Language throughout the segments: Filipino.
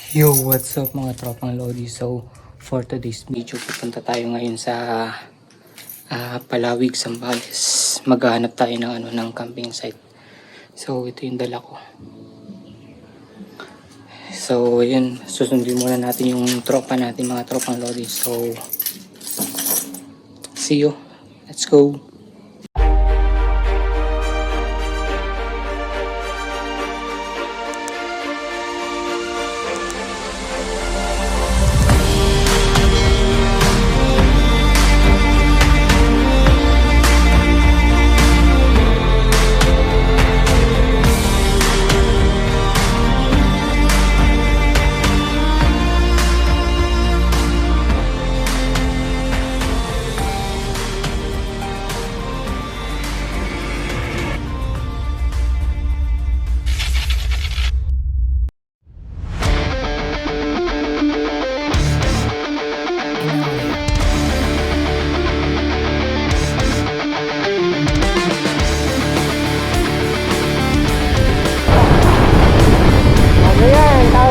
Yo, what's up mga tropang Lodi? So, for today's video, pupunta tayo ngayon sa Palawig, Zambales. Maghahanap tayo ng camping site. So, ito yung dala ko. So, yun. Susundin muna natin yung tropa natin, mga tropang Lodi. So, see you. Let's go.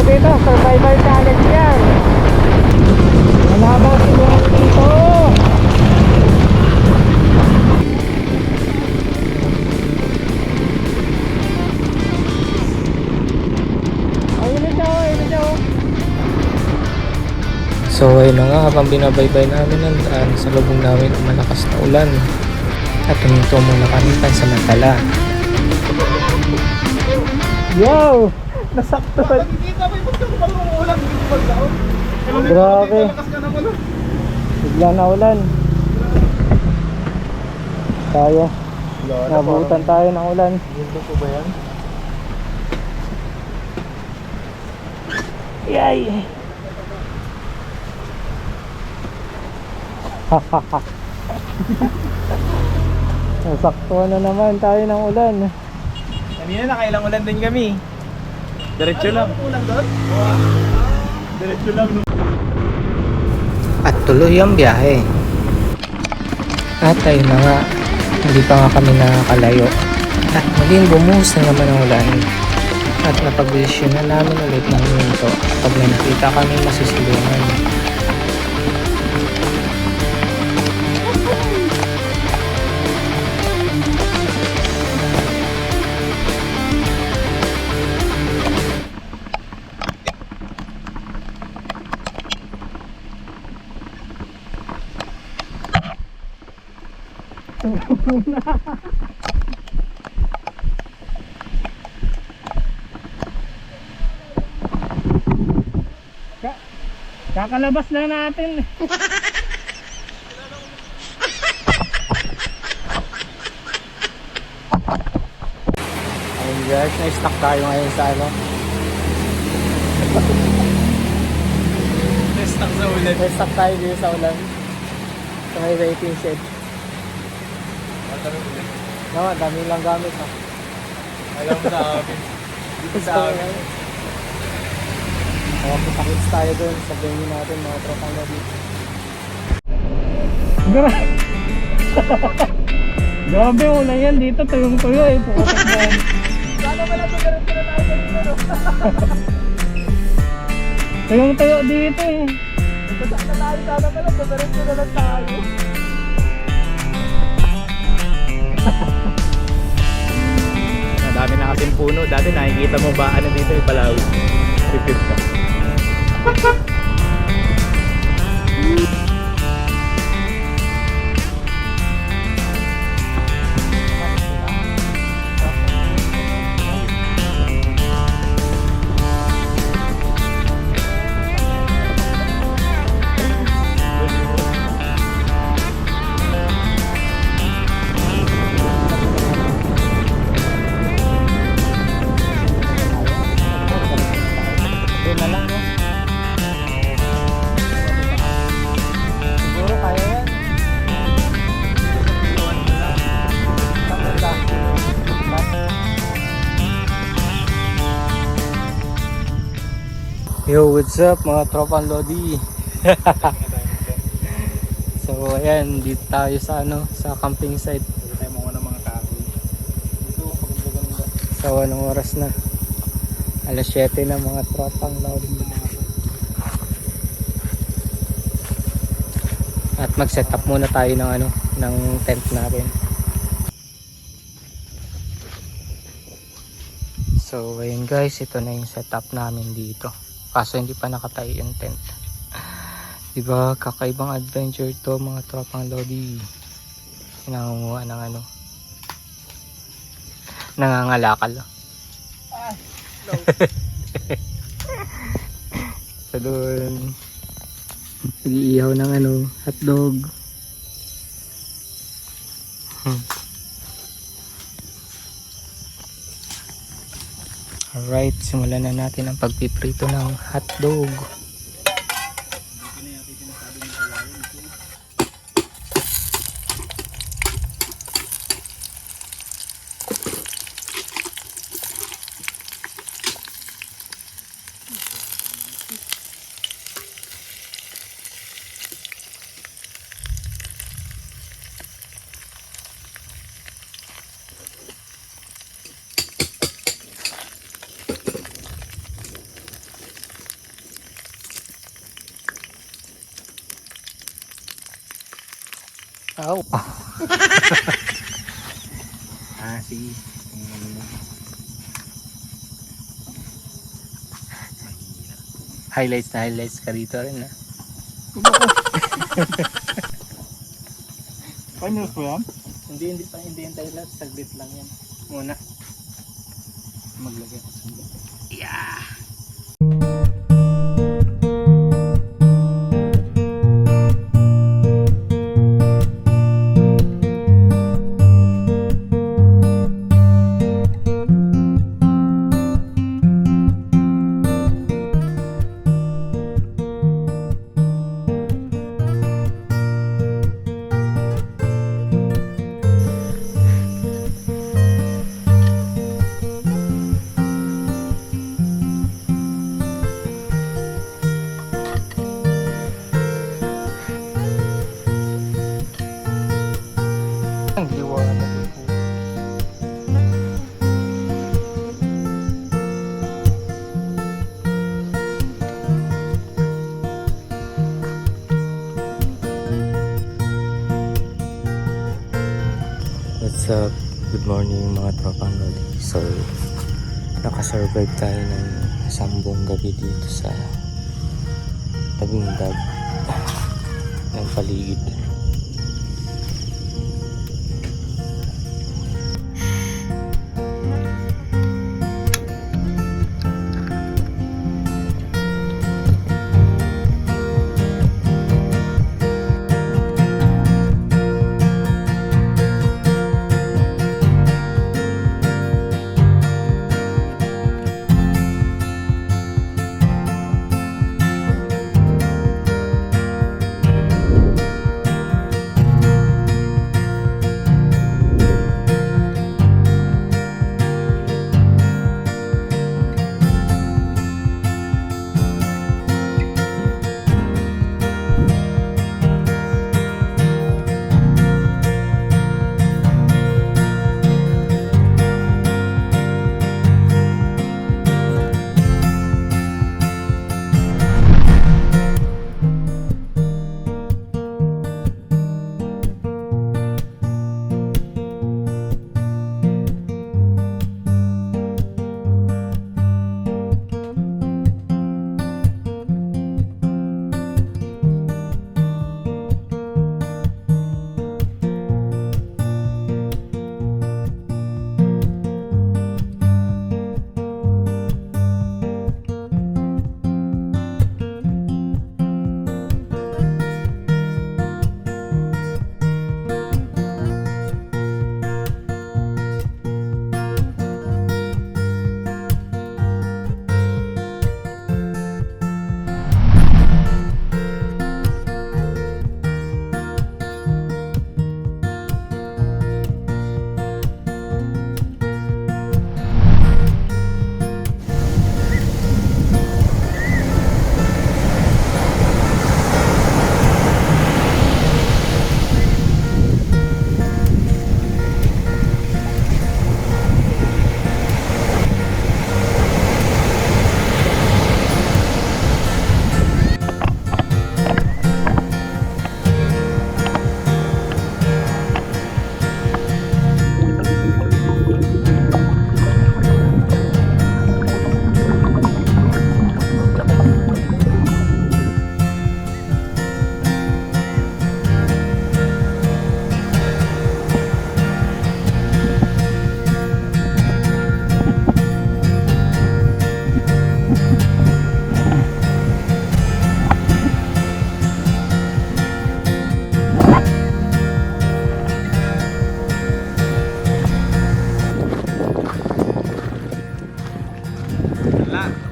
Dito, survival challenge yan. Malabang sinuhan dito. Ayun siya. So ayun na nga, habang binabaybay namin ang daan, sa lubong namin ang malakas na ulan. At tuminto muna kami pansamantala. Yo! Nasaktan. Grabe. Bigla na ulan. Tayo. Nabutan tayo ng ulan. Ginto po ba yan? Yay! Nasaktuhan na naman tayo ng ulan. Kanina nakailang ulan din kami. Diretso lang. Diretso lang. At tuloy ang biyahe. At ayun na nga, hindi pa nga kami nakakalayo. At muling bumuhos na naman ang ulan. At napag-desisyon na namin ulit ng minto kapag may nakita kami masusulungan. Kakalabas na natin. Ayun guys, na-stuck tayo ngayon sa Stuck sa ulan. Na-stuck tayo dito sa ulan. Sa may waiting shed. No, dami lang gamit ha. Alam mo sa amin. Dito sa amin. Kaya putakits tayo doon sa venue natin mga tropang Lodi. Grabe ulan yan dito. Tuyong-tuyo eh. Pukatak na yan. Sana pala tugarin-tuyo na tayo dito. Tuyong-tuyo dito eh. Sana pala tugarin-tuyo na tayo. Dami na kasing puno. Dati nakikita mo ba ano dito yung Palawig. Repeat ka. Yo, what's up mga tropang Lodi? So ayan, dito tayo sa sa camping site. Dito tayo mga mga kahoy. Dito, paganda-ganda. So anong oras na? Alas 7 na mga tropang Lodi. At mag-set up muna tayo ng ng tent natin. So ayun guys, ito na yung setup namin dito. Kaso hindi pa nakatayo yung tent. Diba, kakaibang adventure to mga tropang lodi. Nangunguha ng nangangalakal. So doon, nag-iihaw ng hotdog. Alright, simulan na natin ang pagpiprito ng hotdog. Ow. Sige. Highlights ka dito rin Paano po yan? Hindi yan tayo lang. Saglit lang yan. Muna. Maglagay. Yeah. Ang liwanag po. What's up? Good morning mga tropang lodi. So, nakasurvive tayo ng isang buong gabi dito sa tabing dab ng paligid.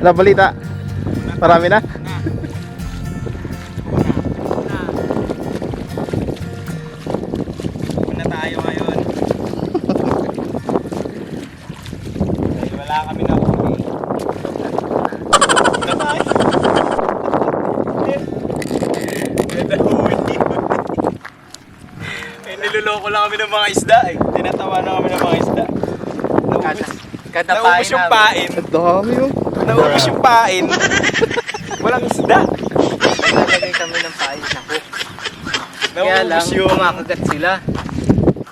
Ano balita? Marami na? Muna tayo ngayon. Dahil wala kami na huli. Muna tayo. Ganda huli. Niloloko lang kami ng mga isda eh. Tinatawa na kami ng mga isda. Naubos yung pain. Ang dami yun. Naubos yung pain. Walang isda. Nalagay kami ng pain sa hook. Kaya lang, Naubos yung kumakagat sila.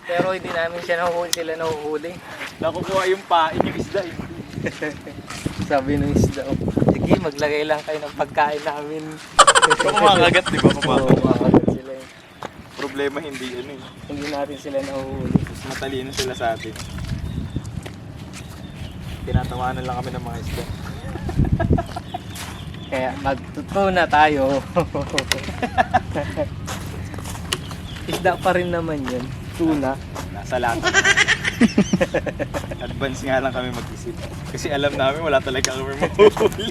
Pero hindi namin siya nahuhuli, sila nahuhuli. nakukuha yung pain yung isda eh. Sabi ng isda, "Oh, sige, maglagay lang kayo ng pagkain namin." Kung kumakagat, di ba? Oo, kumakagat sila eh. Problema hindi ano eh. Hindi natin sila nahuhuli. Mas matalino sila sa atin. Tinatawanan lang kami ng mga isda. Kaya magtutuna tayo. Isda pa rin naman yun. Tuna. Nasa lata. Advance nga lang kami mag-isip. Kasi alam namin wala talaga kami mahuhuli.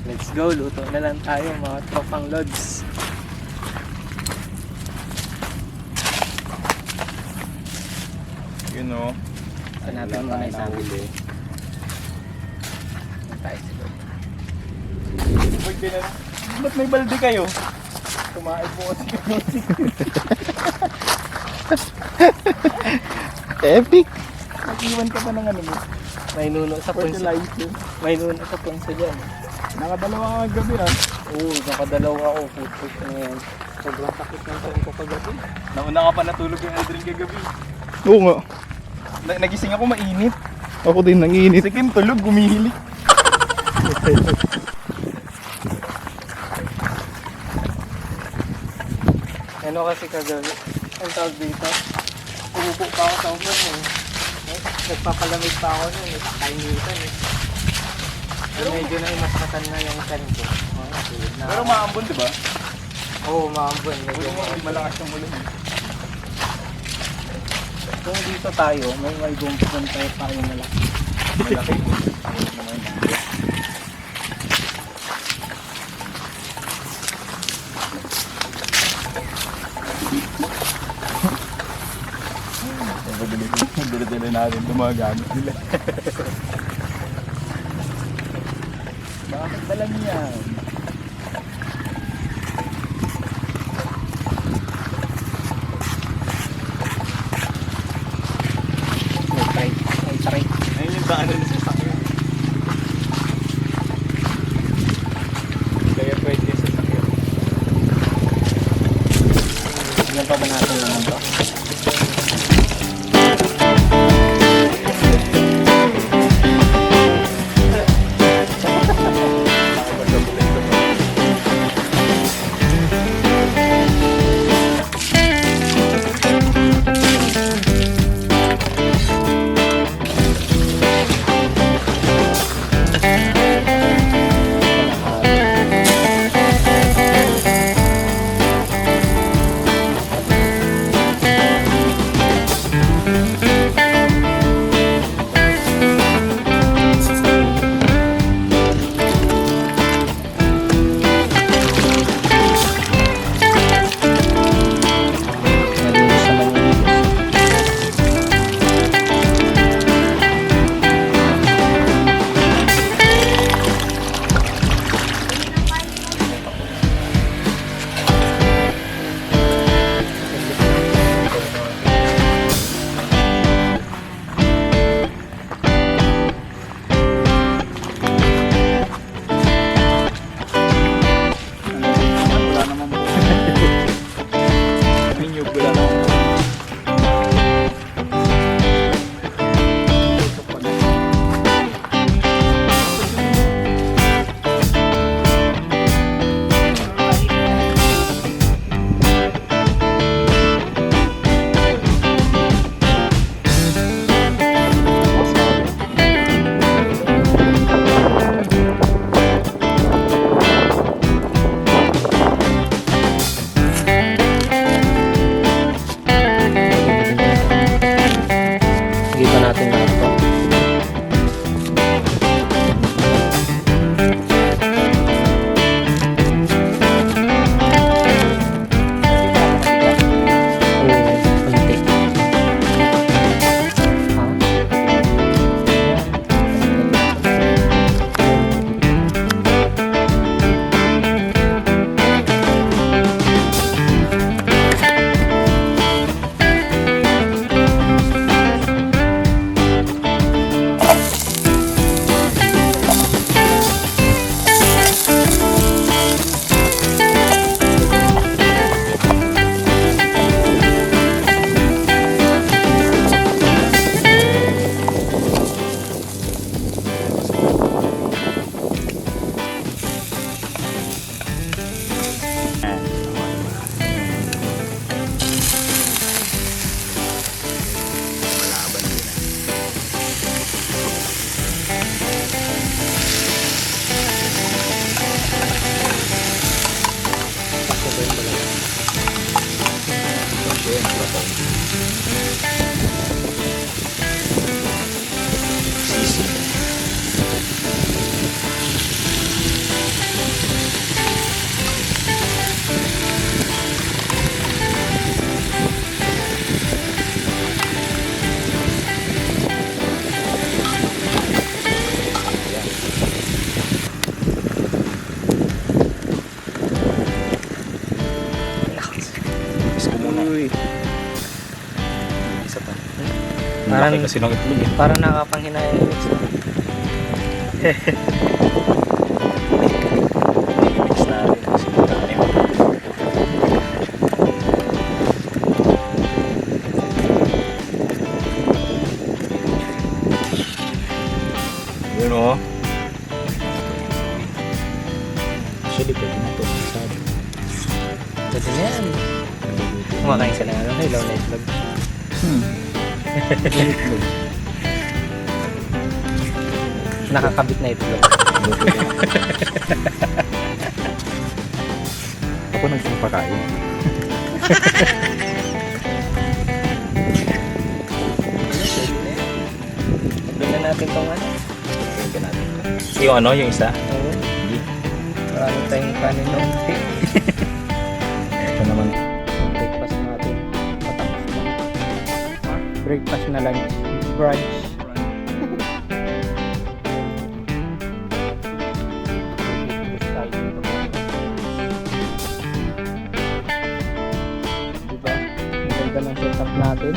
Let's go, luto na lang tayo mga tropang lods. Yun o. Hanapin mo na isa. nahuli. Tayo siguro. Ba't may balde kayo? Kumain po kasi kami. Epic. Nag-iwan ka pa ng ano mo. May nuno sa punsa. Fertilizer. May nuno sa punsa dyan. Nakadalawa ka gabi ah. Oo, nakadalawa ako. Putos na yan. Sobrang takot ng taon ko kagabi. Nauna ka pa natulog yung Aldrin kagabi. Oo nga. Nagising ako mainit. Ako din nanginit. Si Kim tulog, gumihilik. Ano kasi kagabi? Ang tawag dito? Umupo pa ako sa ulan eh. Nagpapalamig pa ako nun. Nagkakainitan eh. Pero medyo na imasmatan na yung tan ko. Tulad na. Pero maambon, di ba? Oo, maambon. Hindi malakas yung ulan. Kung dito tayo, may gumpuan tayo tayo malaki. Malaki. Dala-dala natin itong mga gamit nila. Bakit dala niya? May try. Ayun yung daanan sa sakyo. Kaya pwede sa sakyo. Tignan pa ba natin naman to? Parang, Laki kasi ng itlog eh. parang nakapanghinaya yun. Mix natin kasi marami. Yun o. Actually, pwede na ito. Sabi. Pwede na yan. Kumakain ka na ano, hilaw na itlog. Nakakabit na itlog. Ako nagsumpakain. Pwede na natin tong ano. Yung ano, yung isa? Oo. Marami tayong kanin ng unti. Ito naman. Breakfast natin. Patapos na. Breakfast na lunch. Brunch. Diba? Ang ganda ng setup natin.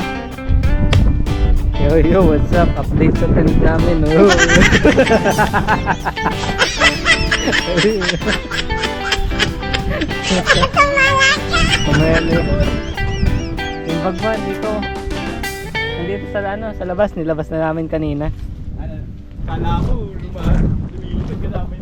Yo, what's up? Update sa tent namin. Oh. Mamaya na yun. Yung bagman dito. Nandito sa ano, sa labas. Nilabas na namin kanina. Kala ko, lumilipad ka namin.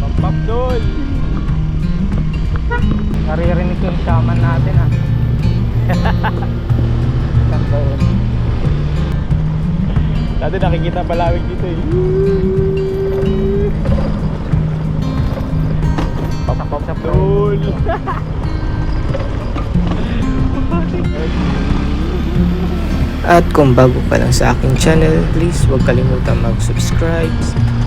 Pampapdol! Naririnig ko yung shaman natin ah. Ganda yun. Dati nakikita palawig dito eh. Pampapdol! At kung bago pa lang sa aking channel, please huwag kalimutan mag-subscribe,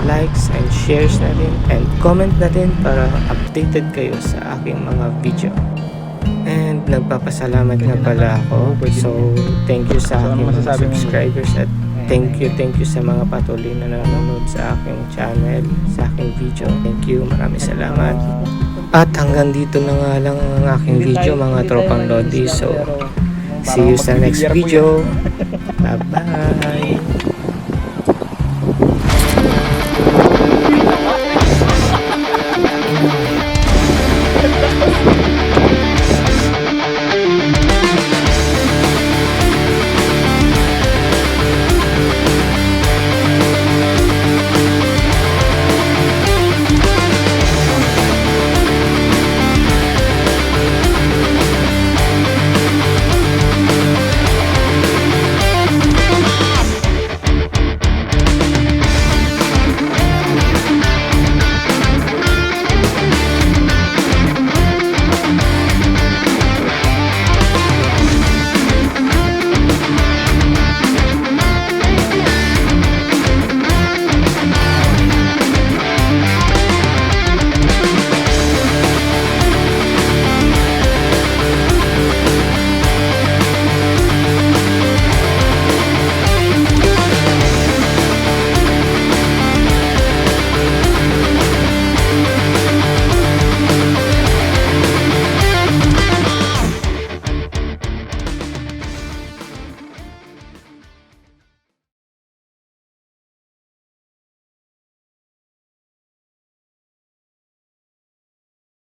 likes and shares na din, and comment na din para updated kayo sa aking mga video. And nagpapasalamat nga pala ako. So thank you sa So, ano aking mga masasabi mo? subscribers at thank you sa mga patuloy na nanonood sa aking channel, sa aking video. Thank you, maraming salamat. At hanggang dito na nga lang ang aking video mga tropang Lodi. So see you sa next video. Bye bye.